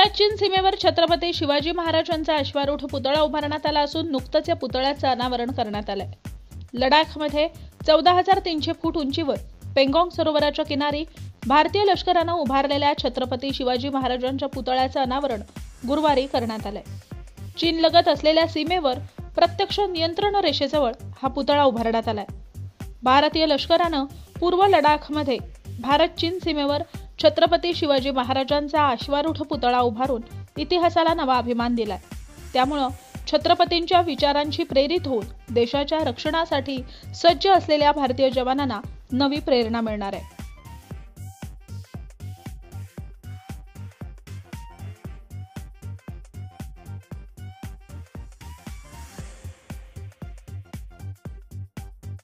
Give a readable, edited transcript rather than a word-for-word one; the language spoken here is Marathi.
भारत चीन सीमेवर छत्रपती शिवाजी महाराजांचा अश्वारूढ पुतळा उभारण्यात आला असून नुकतंच या पुतळ्याचं अनावरण करण्यात आलंय। लडाखमध्ये 14,300 फूट उंचीवर पेंगॉंग सरोवराच्या किनारी भारतीय लष्करानं उभारलेल्या छत्रपती शिवाजी महाराजांच्या पुतळ्याचं अनावरण गुरुवारी करण्यात आलंय। चीनलगत असलेल्या सीमेवर प्रत्यक्ष नियंत्रण रेषेजवळ हा पुतळा उभारण्यात आलाय। भारतीय लष्करानं पूर्व लडाखमध्ये भारत चीन सीमेवर छत्रपती शिवाजी महाराजांचा अश्वारूढ पुतळा उभारून इतिहासाला नवा अभिमान दिलाय। त्यामुळे छत्रपतींच्या विचारांशी प्रेरित होऊन देशाच्या रक्षणासाठी सज्ज असलेल्या भारतीय जवानांना नवी प्रेरणा मिळणार आहे।